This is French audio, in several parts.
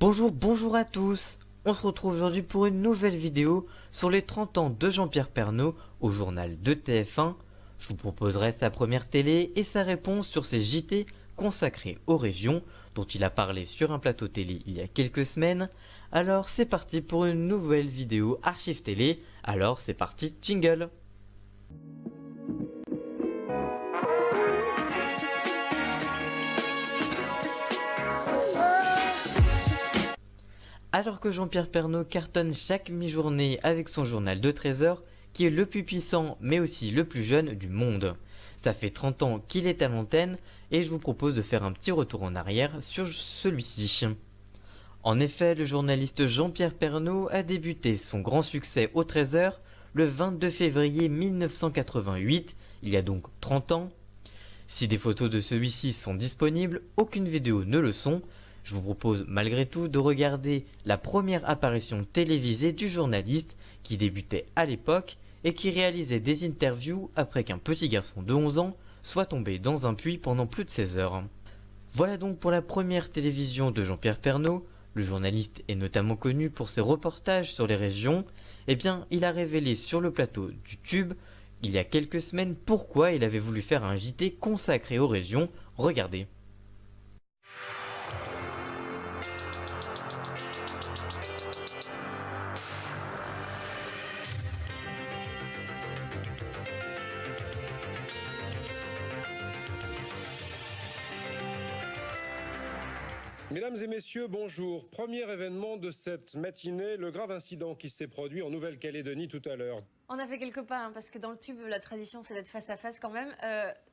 Bonjour à tous. On se retrouve aujourd'hui pour une nouvelle vidéo sur les 30 ans de Jean-Pierre Pernaut au journal de TF1. Je vous proposerai sa première télé et sa réponse sur ses JT consacrés aux régions dont il a parlé sur un plateau télé il y a quelques semaines. Alors c'est parti pour une nouvelle vidéo archive télé. Alors c'est parti, jingle. Alors que Jean-Pierre Pernaut cartonne chaque mi-journée avec son journal de 13h, qui est le plus puissant mais aussi le plus jeune du monde. Ça fait 30 ans qu'il est à l'antenne et je vous propose de faire un petit retour en arrière sur celui-ci. En effet, le journaliste Jean-Pierre Pernaut a débuté son grand succès au 13h le 22 février 1988, il y a donc 30 ans. Si des photos de celui-ci sont disponibles, aucune vidéo ne le sont. Je vous propose malgré tout de regarder la première apparition télévisée du journaliste qui débutait à l'époque et qui réalisait des interviews après qu'un petit garçon de 11 ans soit tombé dans un puits pendant plus de 16 heures. Voilà donc pour la première télévision de Jean-Pierre Pernaut. Le journaliste est notamment connu pour ses reportages sur les régions. Eh bien, il a révélé sur le plateau du Tube il y a quelques semaines pourquoi il avait voulu faire un JT consacré aux régions. Regardez. Mesdames et messieurs, bonjour. Premier événement de cette matinée, le grave incident qui s'est produit en Nouvelle-Calédonie tout à l'heure. On a fait quelques pas, parce que dans le Tube, la tradition, c'est d'être face à face quand même.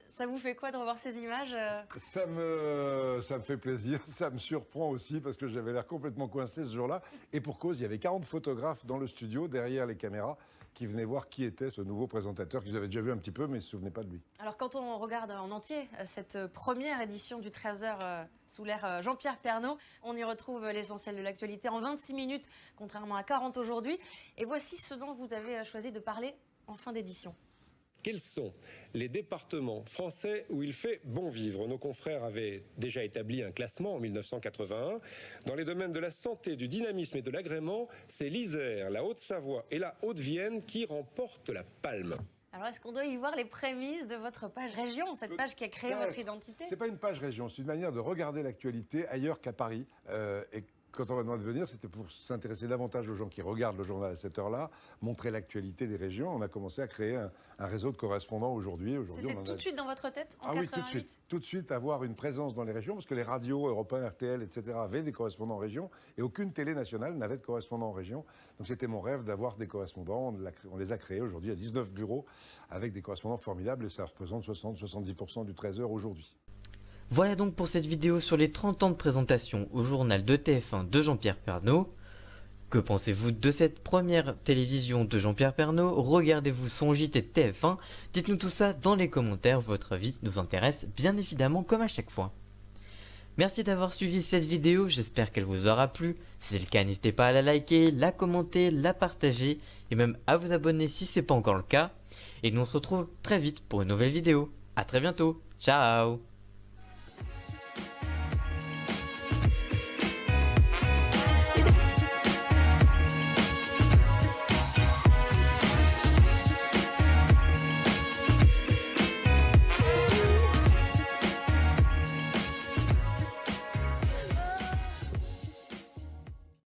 Ça vous fait quoi de revoir ces images Ça me fait plaisir, ça me surprend aussi parce que j'avais l'air complètement coincé ce jour-là. Et pour cause, il y avait 40 photographes dans le studio, derrière les caméras, qui venaient voir qui était ce nouveau présentateur qu'ils avaient déjà vu un petit peu, mais ils ne se souvenaient pas de lui. Alors quand on regarde en entier cette première édition du 13h sous l'ère Jean-Pierre Pernaut, on y retrouve l'essentiel de l'actualité en 26 minutes, contrairement à 40 aujourd'hui. Et voici ce dont vous avez choisi de parler en fin d'édition. Quels sont les départements français où il fait bon vivre? Nos confrères avaient déjà établi un classement en 1981. Dans les domaines de la santé, du dynamisme et de l'agrément, c'est l'Isère, la Haute-Savoie et la Haute-Vienne qui remportent la palme. Alors est-ce qu'on doit y voir les prémices de votre page région, cette page qui a créé votre identité? C'est pas une page région, c'est une manière de regarder l'actualité ailleurs qu'à Paris. Et quand on m'a demandé de venir, c'était pour s'intéresser davantage aux gens qui regardent le journal à cette heure-là, montrer l'actualité des régions. On a commencé à créer un réseau de correspondants aujourd'hui. C'était tout de suite dans votre tête, en 88? Oui, tout de suite. Tout de suite, avoir une présence dans les régions, parce que les radios, Europe 1, RTL, etc. avaient des correspondants en région, et aucune télé nationale n'avait de correspondants en région. Donc c'était mon rêve d'avoir des correspondants. On les a créés aujourd'hui à 19 bureaux, avec des correspondants formidables, et ça représente 60-70% du 13h aujourd'hui. Voilà donc pour cette vidéo sur les 30 ans de présentation au journal de TF1 de Jean-Pierre Pernaut. Que pensez-vous de cette première télévision de Jean-Pierre Pernaut? Regardez-vous son JT de TF1? Dites-nous tout ça dans les commentaires, votre avis nous intéresse bien évidemment comme à chaque fois. Merci d'avoir suivi cette vidéo, j'espère qu'elle vous aura plu. Si c'est le cas, n'hésitez pas à la liker, la commenter, la partager et même à vous abonner si ce n'est pas encore le cas. Et nous on se retrouve très vite pour une nouvelle vidéo. A très bientôt, ciao!